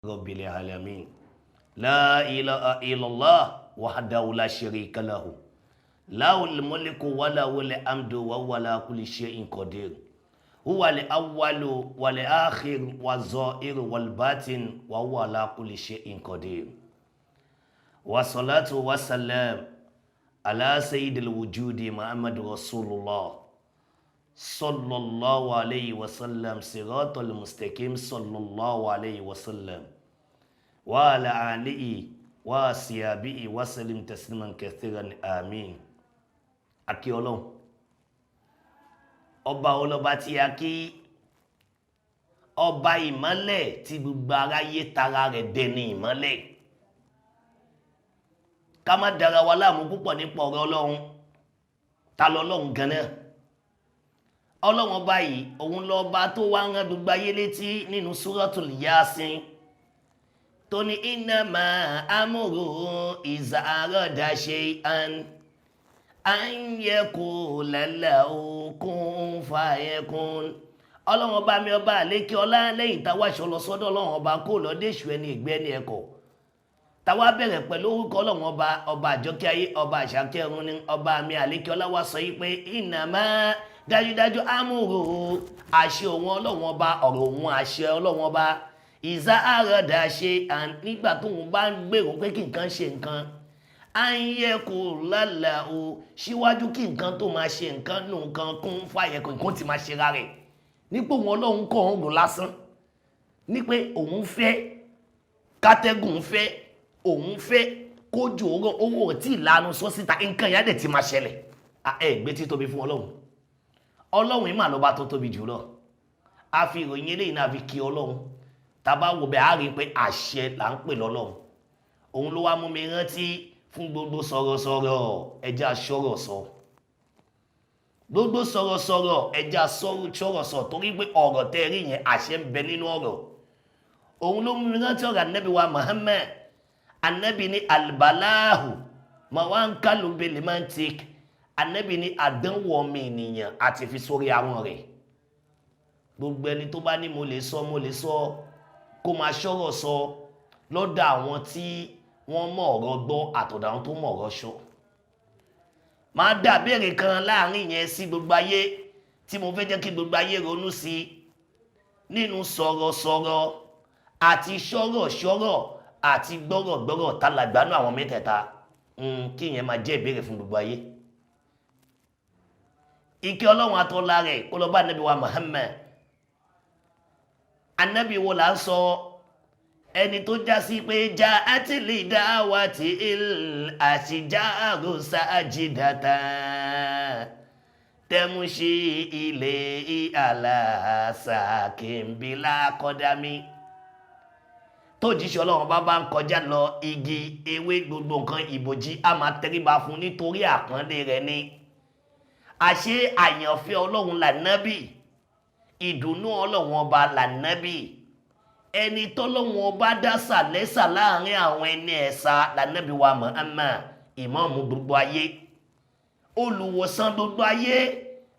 رب العالمين لا إله إلا الله وحده لا شريك له له الملك وله الحمد وهو على كل شيء قدير هو الأول والآخر والظاهر والباطن وهو على كل شيء قدير والصلاة والسلام على سيد الوجود محمد رسول الله صلى الله عليه وسلم صراط المستقيم صلى الله عليه وسلم وعلى آله وصحبه وسلم تسليما كثيرا آمين. Akí Ọlọ́run ọba ọlọ́ba tí a kí, ọba ìmọ́lẹ̀ tí gbogbo aráyé tara rẹ̀ dẹni ìmọ́lẹ̀. Ká má dára wa láàmú púpọ̀ nípa ọ̀rọ̀ Ọlọ́run. Ta lọ́lọ́run gan-an? Ọlọ́run ọba yìí òun lọ́ba tó wá rán gbogbo ayé létí nínú Suratul Yasin tó ní innama amruhu iza arada shay'an an yaqula lahu kun fayakun. Ọlọ́run ọba mi ọba àlékè ọlá lẹ́yìn táwa ṣọ lọ sọ́dọ̀ Ọlọ́run ọba kó lọ déṣù ẹni ìgbẹ́ ní ẹ̀kọ́. Táwa bẹ̀rẹ̀ pẹ̀lú orúkọ Ọlọ́run ọba àjọkẹ́ ayé ọba àṣàkẹ́ ọ̀run ní ọba mi àlékè ọlá wá sọ yìí pé innama dájúdájú amúrò àṣẹ òun Ọlọ́run ọba ọ̀rọ̀ òun àṣẹ Ọlọ́run ọba ìzá àràdà ṣe nígbà tóun bá ń gbèrò pé kí nǹkan ṣe nǹkan à ń yẹ kó lálà o síwájú kí nǹkan tó máa ṣe nǹkan nù nǹkan kún fàyẹ̀kọ̀ nǹkan ti máa ṣe ra rẹ̀ nípò wọn Ọlọ́run kọ̀ ń rò lásán ní pé òun fẹ́ kátẹ́gùn fẹ́ òun fẹ́ kójú owó tí ìlànà sọ síta nǹkan ìyá dẹ̀ ti máa ṣẹlẹ̀ gbé títóbi fún Ọlọ́run. Ọlọ́run ìmọ̀ ló bá tó tóbi jùlọ. A fi ìròyìn eléyìí náà fi kí Ọlọ́run. Tàbá wo bẹ̀ á rí pé àṣẹ là ń pè lọ́lọ́run. Òun ló wá mú mi rántí fún gbogbo sọ̀rọ̀sọ̀rọ̀ ẹja sọ̀rọ̀ sọ. Gbogbo sọ̀rọ̀sọ̀rọ̀ ẹja sọ̀rọ̀ sọ torí pé ọ̀rọ̀ tẹ́ rí yẹn àṣẹ ń bẹ nínú ọ̀rọ̀. Òun ló mú mi rántí ọ̀rọ̀ Ànábì wa Muhammad. Ànábì ní albalahu ma wá ń kálù bẹ́lẹ̀ máa ń tẹ́kì. Ànábì ní àdánwò ọmọ ènìyàn àti fi sórí àwọn rẹ̀. Gbogbo ẹni tó bá ní mo lè sọ kó máa ṣọ́rọ̀ sọ lọ́dọ̀ àwọn tí wọ́n mọ̀ ọ̀rọ̀ gbọ́ àtọ̀dọ̀ àwọn tó mọ̀ ọ̀rọ̀ sọ. Máa dá béèrè kan láàrin yẹn sí gbogbo ayé tí mo fẹ́ jẹ́ kí gbogbo ayé ronú sí nínú sọ̀rọ̀sọ̀rọ̀ àti ṣọ́rọ̀ àti gbọ́rọ̀ tálàgbánú àwọn mẹ́tẹ̀ẹ̀ta kí yẹn máa jẹ́ ìbéèrè fún gbogbo ayé. Ìkẹ́ Ọlọ́run àtọ́lá rẹ̀ kó lọ bá Ànábì wa Muhammad. Ànábì wo là ń sọ ẹni tó já sí pé já átìlì dáwà tí àṣìjá àrùsá àjídàtà tẹ́múṣí ilé àlàásà kìmbílá kọ́dámí. Tó jíṣẹ́ Ọlọ́run bá ń kọjá lọ igi ewé gbogbo nǹkan ìbòjí a máa tẹríba fún nítorí àpọ́nlé rẹ̀ ni. Àṣé àyànfẹ́ Ọlọ́run lànábì, ìdùnnú Ọlọ́run ọba lànábì, ẹni tọ́lọ́run ọba dásà lẹ́sà láàrin àwọn ẹni ẹ̀sà lànábì wa Muhammad, ìmáàmù gbogbo ayé, olùwòsàn gbogbo ayé.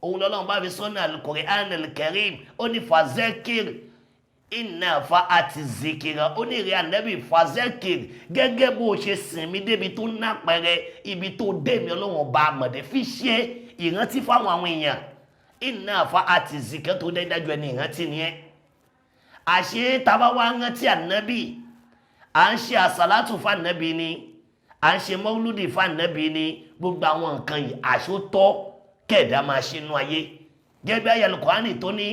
Òun lọ́lọ́run bá fi sọ́nà Al-Qur'an Al-Karim ó ní fazekir iná fa àti zikira ó ní ìrẹ́ ànábì fazekir gẹ́gẹ́ bó ṣe sìn mí débi tó ná pẹrẹ ibi tó dé mi Ọlọ́run ọba àmọ̀dé fi ṣe ìrántí fáwọn àwọn èèyàn. Iná àfa àti zikẹ́ tó dájú ẹni ìrántí ni ẹ́. Àṣé tàbá wá rántí ànábì à ń ṣe àsàlátù fànábì ni à ń ṣe mọ́lúdì fànábì ni gbogbo àwọn nǹkan yìí àṣótọ́ kẹ̀dá máa ṣe nú ayé gẹ́gẹ́ ayé Al-Qur'ani tó ní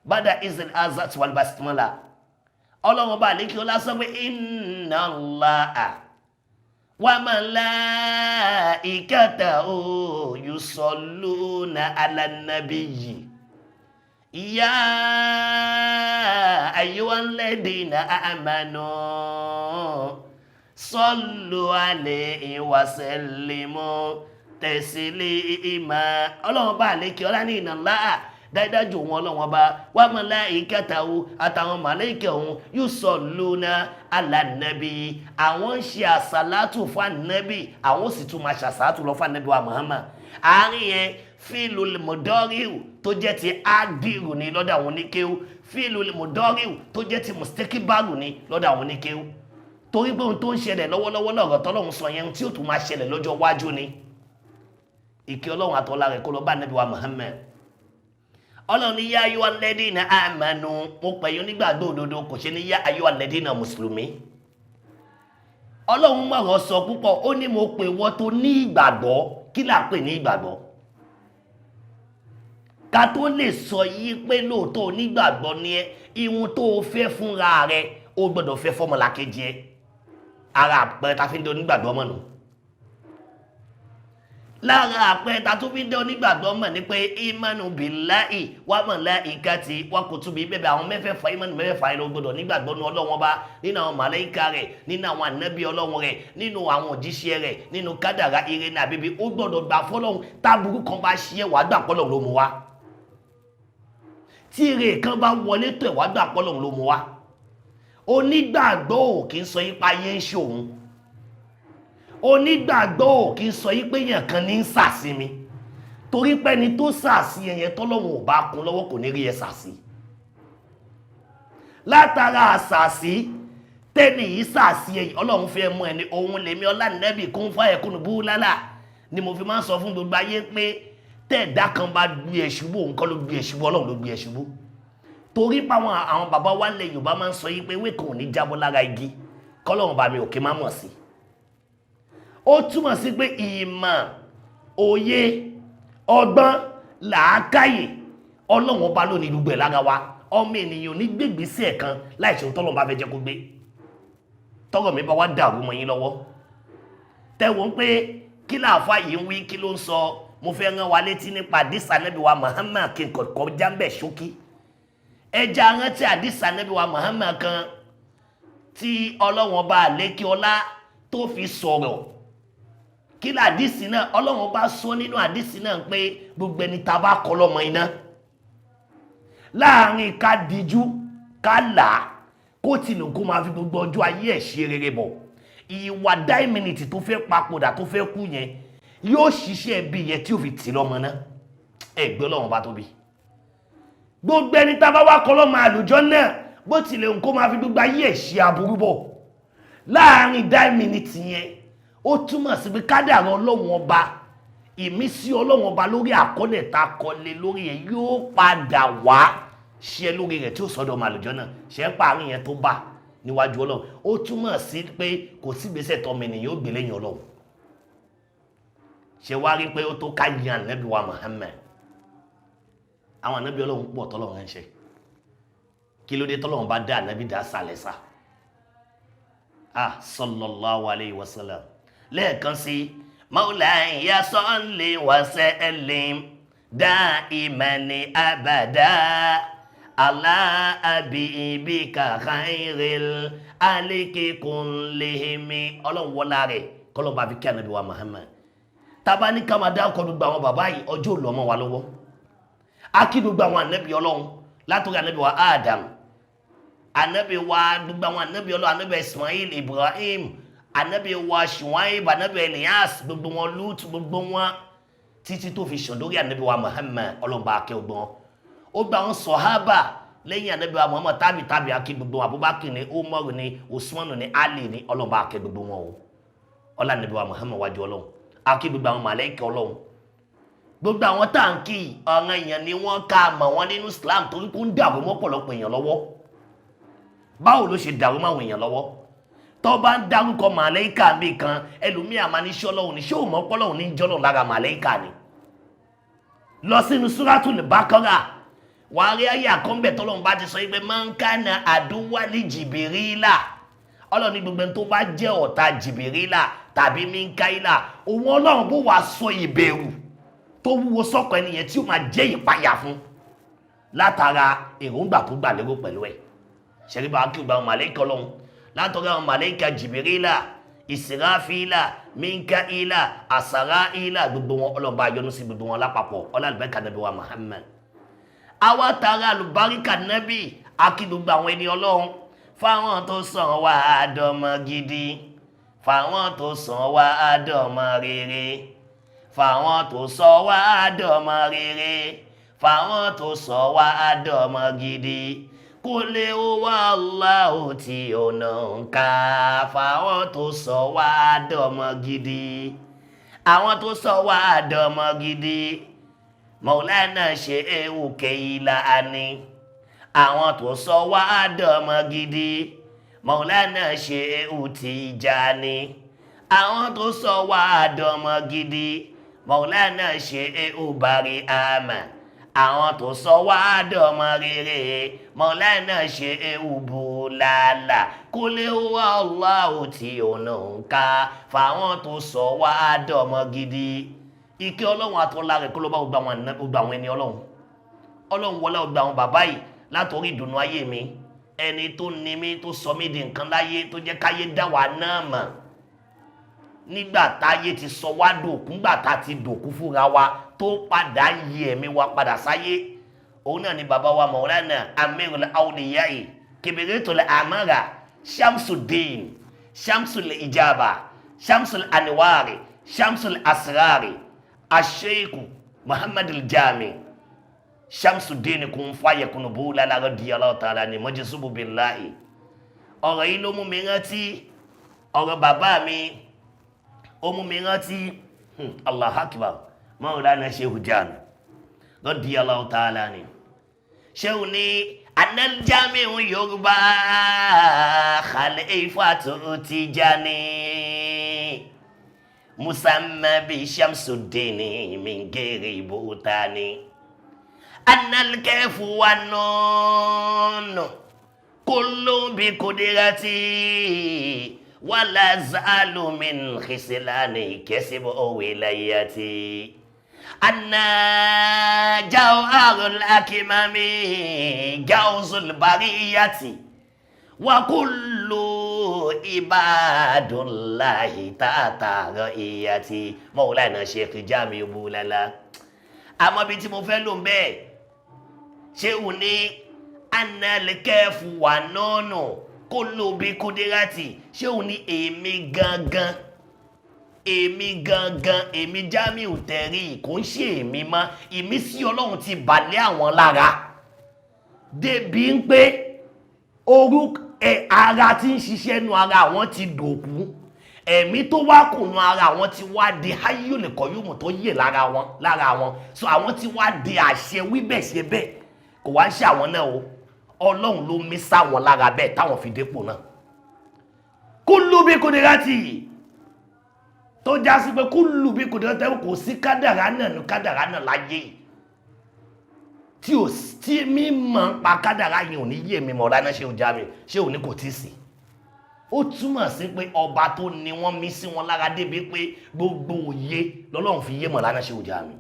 bada izil azat wal basmala. Ọlọ́run bá lékè ọlá sọ pé inna Allaha wa malaikatahu yusalluna ala nabiyyi ya ayyuhalladhina amanu sallu alayhi wa sallimu taslima. Ọlọ́run bá lékè ọlá ní inna Allaha dájúdájú wọn Ọlọ́run ọba wa malaikatahu àtàwọn màláíkà òun yusalluna ala nabi àwọn ń ṣe àsàlátù fún ànábì àwọn sì tún máa ṣàsàlátù lọ fún ànábì wa Muhammad àárín yẹn fílùl mudọ́ríù tó jẹ́ ti ádìrù ní lọ́dọ̀ àwọn oníkéwú fílùl mudọ́ríù tó jẹ́ ti mustakibaru ní lọ́dọ̀ àwọn oníkéwú torí pé ohun tó ń ṣẹlẹ̀ lọ́wọ́lọ́wọ́ lọ́rọ̀ tọ́lọ́run sọ yẹn tí ó tún máa ṣẹlẹ̀ lọ́jọ́ iwájú ni ìkẹ́ Ọlọ́run àtọ́lá rẹ̀ kó lọ bá ànábì wa Muhammad Ọlọ́run ní yá ayọ́ alladhina amanu mo pẹ̀yọ́ nígbàgbọ́ òdodo kò ṣe ní yá ayọ́ alladhina mùsùlùmí Ọlọ́run mọ̀rọ̀ sọ púpọ̀ ó ní mo pè wọ́n tó ní ìgbàgbọ́ kí là pè ní ìgbàgbọ́ ká tó lè sọ yí pé lóòótọ́ onígbàgbọ́ ni ẹ ihun tó o fẹ́ fúnra rẹ o gbọ́dọ̀ fẹ́ fọ́mọlàkejì ẹ ara àpẹẹrẹ ta fi ń dé onígbàgbọ́ mọ̀ nù lára àpẹẹrẹ ta tó fi ń dé onígbàgbọ́ mọ̀ ní pé imanu billahi wa malaikati wa kutubi bẹ́ẹ̀ àwọn mẹ́fẹ̀ẹ̀fà imanu mẹ́fẹ̀ẹ̀fà yìí ló gbọ́dọ̀ nígbàgbọ́ nu Ọlọ́run Ọba nínú àwọn màláíkà rẹ̀ nínú àwọn ànábì Ọlọ́run rẹ̀ nínú àwọn òjíṣẹ́ rẹ̀ nínú kádàrá ire ní àbíbí ó gbọ́dọ̀ gbà fọ́lọ́run táburú kan bá ṣe wàá gbà pọ́lọ́run ló mú wá tí ire kan bá wọlé tó ẹ̀ wàá gbà pọ́lọ́run ló mú wá onígbàgbọ́ ò kì í sọ yípa ayé ń ṣòun onígbàgbọ́ ò kì í sọ yípa èèyàn kan ní ń sàsí torí pé ẹni tó sàsí ẹ̀yẹn tọ́lọ́run ò bá kún lọ́wọ́ kò ní rí ẹ sàsí látara àsàsí tẹ́ni yìí sàsí ẹ̀yìn Ọlọ́run fẹ́ mú ẹni òun lèmi Ọlánàbí kún fáyẹ̀kún bú lálà ni mo fi máa ń sọ fún gbogbo ayé pé tẹ́ẹ̀dá kan bá gbé ẹ ṣubú òun kọ́ ló gbé ẹ ṣubú Ọlọ́run ló gbé ẹ ṣubú torí páwọn àwọn bàbá wa lẹ Yorùbá máa ń sọ yí pé ewé kan ò ní jábọ́ lára igi kọ́lọ́run bá mi òkè má mọ̀ sí ó túmọ̀ sí pé ìmọ̀ òye ọgbọ́n làákàyè Ọlọ́run Ọba ló ní gbogbo ẹ̀ lára wa ọmọ ènìyàn ní gbégbèsè ẹ̀kan láìṣe ohun tọ́lọ́run bá fẹ́ jẹ́ kó gbé tọ́rọ̀ mi bá wá dàrú mọ́ yín lọ́wọ́ tẹ́wọ́n pé kí láàfá yìí ń wí kí ló ń sọ mo fẹ́ rán wa létí nípa àdìsá Ànábì wa Muhammad kí n kọ̀ọ̀kọ̀ jábẹ̀ ṣókí ẹja rántí àdìsá Ànábì wa Muhammad kan tí Ọlọ́run Ọba àlékí ọlá tó fi sọ̀rọ̀ kí làdìsí náà Ọlọ́run Ọba sọ nínú àdìsí náà pé gbogbo ẹni tá bá kọ́ lọ́mọ iná láàrin ká díjú ká là kó tìlù kó máa fi gbogbo ọjọ́ ayé ẹ̀ ṣe rere bọ̀ ìwà 10 minutes tó fẹ́ papòdà tó fẹ́ kú yẹn yóò ṣiṣẹ́ bí yẹn tí ó fi tì lọ́mọ náà ẹgbẹ́ Ọlọ́run Ọba tóbi gbogbo ẹni tá bá wá kọ́ lọ́mọ àlùjọ náà bó tilẹ̀ kó máa fi gbogbo ayé ẹ̀ ṣe aburú bọ̀ láàrin 10 minutes yẹn ó túmọ̀ sí pé kádàrá Ọlọ́run Ọba ìmísí Ọlọ́run Ọba lórí àkọlẹ̀ tá a kọlé lórí ẹ̀ yóò padà wá ṣe lórí rẹ̀ tí ó sọ́dọ̀ ọmọ àlùjọ náà ṣe ń parí yẹn tó bá níwájú Ọlọ́run ó túmọ̀ sí pé kò sí ìgbésẹ̀ tọmọ ènìyàn ó gbé lẹ́yìn Ọlọ́run ṣe wá rí pé ó tó ká yan Ànábì wa Muhammad àwọn Ànábì Ọlọ́run pọ̀ tọ́lọ́run ń ṣe kí ló dé tọ́lọ́run bá dá Ànábì dá sálẹ̀ sá sallallahu alayhi wa sallam lẹ́ẹ̀kan sí Mawlaya salli wa sallim da'iman abada ala habibika khairil aliki kullihim Ọlọ́run wọlá rẹ̀ kọ́lọ́ bá fi kí Ànábì wa Muhammad tàbá ní ká máa dá ọkọ̀ gbogbo àwọn bàbá yìí ọjọ́ òlò ọmọ wa lọ́wọ́ akí gbogbo àwọn Ànábì Ọlọ́run látọ̀rí Ànábì wa Adam Ànábì wa gbogbo àwọn Ànábì Ọlọ́run Ànábì Ismail Ibrahim Ànábì wa Shuaib Ànábì Elias gbogbo wọn Lut gbogbo wọn títí tó fi ṣàn lórí Ànábì wa Muhammad ọlọ́ba akẹ́ ọgbọ́n ó gba àwọn sọ̀hábà lẹ́yìn Ànábì wa Muhammad tàbí akí gbogbo wọn Abubakar ní Umar ní Usman ní Ali ní ọlọ́ba akẹ́ gbogbo wọn o ọlá Ànábì wa Muhammad wájú Ọlọ́run akí gbogbo àwọn màláíkà Ọlọ́run gbogbo àwọn táǹkì ọ̀ràn èèyàn ni wọ́n ká mọ̀ wọ́n nínú Islam torí kó ń dàrú mọ́ pọ̀lọpọ̀ èèyàn lọ́wọ́ báwo ló ṣe dàrú máwọn èèyàn lọ́wọ́ tó bá ń dárúkọ màláíkà bí kan ẹlòmíà máa ní ṣọ́ Ọlọ́run ní ṣé ò mọ̀ pọ́lọ́run ní jọ́lọ̀ lára màláíkà ni lọ sínú Suratul Baqara wàá rí ayé àkọ́ńbẹ̀ tọ́lọ́run bá ti sọ pé man kana aduwali Jibirila Ọlọ́run ní gbogbo ẹni tó bá jẹ́ ọ̀tá Jibirila tàbí Mikaila òun Ọlọ́run bó wàá sọ ìbẹ̀rù tó wúwo sọ́kọ̀ ẹniyẹn tí ó máa jẹ́ ìpayà fún látara èròǹgbà tó gbà lérò pẹ̀lú ẹ̀ ṣẹ̀ríbà kí gbà àwọn màláíkà Ọlọ́run látọ̀rọ̀ àwọn màláíkà Jibirila Israfila Mikaila Asaraila gbogbo wọn Ọlọ́run bá yọ́nú sí gbogbo wọn lápapọ̀ ọlọ́lùbẹ́ka Ànábì wa Muhammad àwa tara àlùbáríkà nábì akí gbogbo àwọn ẹni ọlọ́run fáwọn tó sàn wá àdọ́mọ gidi fáwọn tó sàn wá àdọ́mọ rere fáwọn tó sọ wá àdọ́mọ rere fáwọn tó sọ wá àdọ́mọ gidi kó lè wá Allahu tí ọ̀nà ń ká fáwọn tó sọ wá àdọ́mọ gidi àwọn tó sọ wá àdọ́mọ gidi Maulana Shehu Keilani àwọn tó sọ wá àdọ́mọ gidi Maulana Shehu Tijani àwọn tó sọ wá àdọ́mọ gidi Maulana Shehu Barihama àwọn tó sọ wá àdọ́mọ rere Maulana Shehu Bulala kó lè wá Allahu tí ọ̀nà ń ká fáwọn tó sọ wá àdọ́mọ gidi. Ike ọlọ́run àtọ́lá rẹ̀ kó ló bá gbogbo àwọn ẹni ọlọ́run wọlé ọgbà àwọn bàbá yìí látòrí ìdùnnú ayé mi ẹni tó ní mi tó sọ mí di nǹkan láyé tó jẹ́ káyé dá wa náà mọ̀ nígbà táyé ti sọ wá dòkú nígbà tá ti dòkú fúnra wa tó padà yí ẹ̀mí wa padà sáyé òun náà ni bàbá wa Maulana Amirul Awliya'i Kibiritul Amara Shamsuddin Shamsul Ijaba Shamsul Anwari Shamsul Asrari Asheikhu Muhammad al-Jami Shamsuddin kun fayakun Bulala radiyallahu ta'ala ni majzubu billahi. Ọ̀rọ̀ yìí ló mú mi rántí ọ̀rọ̀ bàbá mi ó mú mi rántí Allahu Akbar Maulana Shehu Jami radiyallahu ta'ala ni Shehu ni anal jami'u Yorùbá Khalifatu Tijani musamma bi Shamsuddin min ghairi butani annal kafu wan nun kullu bi qudrati wala zalu min khislani kasibu wilayati anna jawharul akmami jawzul bariyati wa kullu ibadullahi ta'ata ra'iyati Maulana Sheikh Jami Bulala. Àmọ́ bí tí mo fẹ́ lò ń bẹ́ẹ̀ ṣé ò ní analikefu wà nọ́ọ̀nà kó ló bí kúdírátì ṣé ò ní èmi gangan èmi Jamiu Tẹ̀rí kò ń ṣe èmi mọ́ ìmísí Ọlọ́run ti balẹ̀ àwọn lára débi ń pé orúkọ ara tí ń ṣiṣẹ́ nu ara àwọn ti dòkú ẹ̀mí tó wá kùnú ara àwọn ti wá di Hayyul Qayyum tó yè lára wọn so àwọn ti wá di àṣẹ wíbẹ̀ ṣe bẹ́ẹ̀ kò wá ń ṣe àwọn náà o Ọlọ́run ló mí sáwọn lára bẹ́ẹ̀ táwọn fi dépò náà kullu bi qudrati tó já sí pé kullu bi qudrati kò sí kádàrá náà láyé tí mímọ̀ pa kádàrá yìí ò ní yé mi Maulana Shehu Jami ṣé ò ní kò tí sí ó túmọ̀ sí pé ọba tó ní wọ́n mí sí wọn lára débi pé gbogbo òye lọ́lọ́run fi yé Maulana Shehu Jami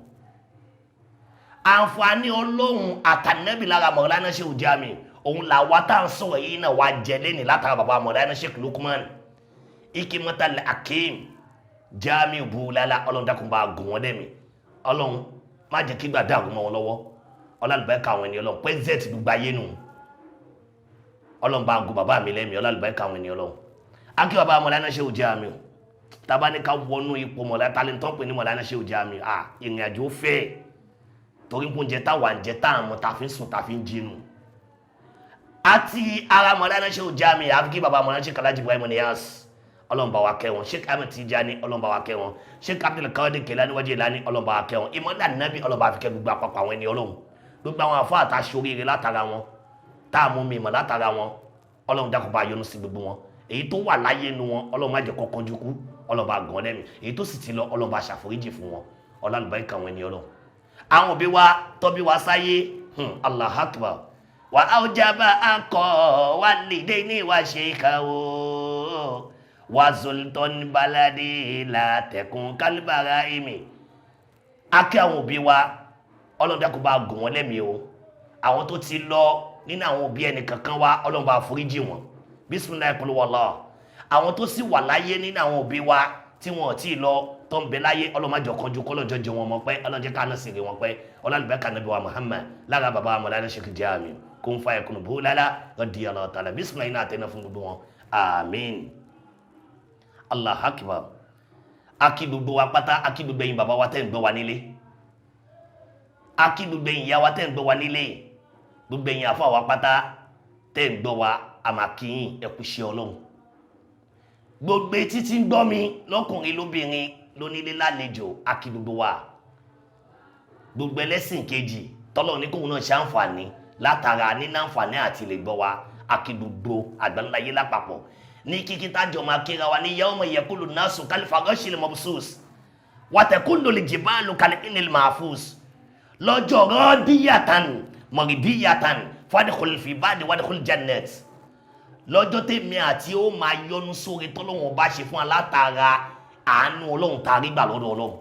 àǹfààní Ọlọ́run àtànẹ́bì lára Maulana Shehu Jami òun làwa tá à ń sọ̀rọ̀ yìí náà wá jẹ lẹ́nìí látara bàbá Maulana Sheikh Lukman Ikimatal Hakim Jami Bulala Ọlọ́run dákun bá gùn wọ́n dẹ́mi Ọlọ́run má jẹ́ kí gbàdá àgùn mọ́ wọn lọ́wọ́ ọlọ́lùbẹ́ka àwọn ènìyàn Ọlọ́run pẹ́sẹ̀tì gbogbo ayé nù Ọlọ́run bá gùn bàbá mi lẹ́mi ọlọ́lùbẹ́ka àwọn ènìyàn Ọlọ́run akí bàbá Maulana Shehu Jami tàbá ní ká wọnú ipò Maulana talentọ́ pé ní Maulana Shehu Jami ìrìn àjò fẹ́ torí kún jẹ táwà ń jẹ táàmù tàfi sùn tàfi ń jinú àti ara Maulana Shehu Jami àfikí bàbá Maulana Sheikh Alhaji Ibrahim Niyas Ọlọ́run bá wa kẹ́ wọn Sheikh Ahmed Tijani Ọlọ́run bá wa kẹ́ wọn Sheikh Abdul Qadir Kelani Wajilani Ọlọ́run bá wa kẹ́ wọn ìmọ̀lá nàbí Ọlọ́run bá fi kẹ́ gbogbo àpapọ̀ àwọn ẹni Ọlọ́run gbogbo àwọn àfọ àtàṣoríire látara wọn táàmù mímọ̀ látara wọn Ọlọ́run dákun bá yọ́nú sí gbogbo wọn èyí tó wà láyé nu wọn Ọlọ́run má jẹ́ kó kánjú kú Ọlọ́run bá gàn lẹ́mìí èyí tó sì ti lọ Ọlọ́run bá ṣàforíjì fún wọn ọlọ́lùbáríkà àwọn ẹni Ọlọ́run àwọn òbí wa tọ́bí wa sáyé Allahu Akbar wa aujaba akọ wa lìdé ní wa sheikhawo wa sultan baladi la tẹkùn kalibara imi akẹ́ àwọn òbí wa Ọlọ́run dákun bá gùn wọn lẹ́mìí o àwọn tó ti lọ nínú àwọn òbí ẹnì kankan wa Ọlọ́run bá foríjì wọn bisimilayi kulu wàlá àwọn tó sì wà láyé nínú àwọn òbí wa tí wọn ò tí ì lọ tó ń bẹ láyé ọlọ́mọjọ kanjú kọ́lọ́jọ jẹ wọn mọ́ pẹ́ ọlọ́jẹ ká náà sì rí wọn pẹ́ ọlọ́lùbẹ́ka nàbí wa Muhammad lára bàbá wa Mawlana Sheikh Jami kún fún ẹkùn bó lálá radiyallahu ta'ala bisimilayi náà àtẹnà fún gbogbo wọn àmín. Allah akbar. Akí gbogbo wa pátá, akí gbogbo ẹ̀yin bàbá wa tẹ́ ń gbọ́ wa nílé, akí gbogbo ẹ̀yin ìyá wa tẹ́ ń gbọ́ wa nílé, gbogbo ẹ̀yin àfáà wa pátá tẹ́ ń gbọ́ wa àmàkíyìn ẹ kú iṣẹ́ Ọlọ́run. Gbogbo etí tí ń gbọ́ mi lọ́kùnrin lóbìnrin lónílé lálejò, akí gbogbo wa. Gbogbo ẹlẹ́sìn kejì tọ́lọ́run ní kóhun náà ṣe àǹfààní látara nínú àǹfààní àti lè gbọ́ wa, akí gbogbo àgbáńláyé lápapọ̀. Ní kíkí tájọ máa kíra wa ní yawma yakulu nasu kalfarashil mabsus wa takunu lijibalu kalinil mahfuz lọ́jọ́ radiyatan maridiyatan fadkhul fi badi wadkhul jannat. Lọ́jọ́ tèmi àti ó máa yọnu sórí tọ́lọ́run bá ṣe fún alátara àánú Ọlọ́run tàrí gbà lọ́dọ̀ Ọlọ́run.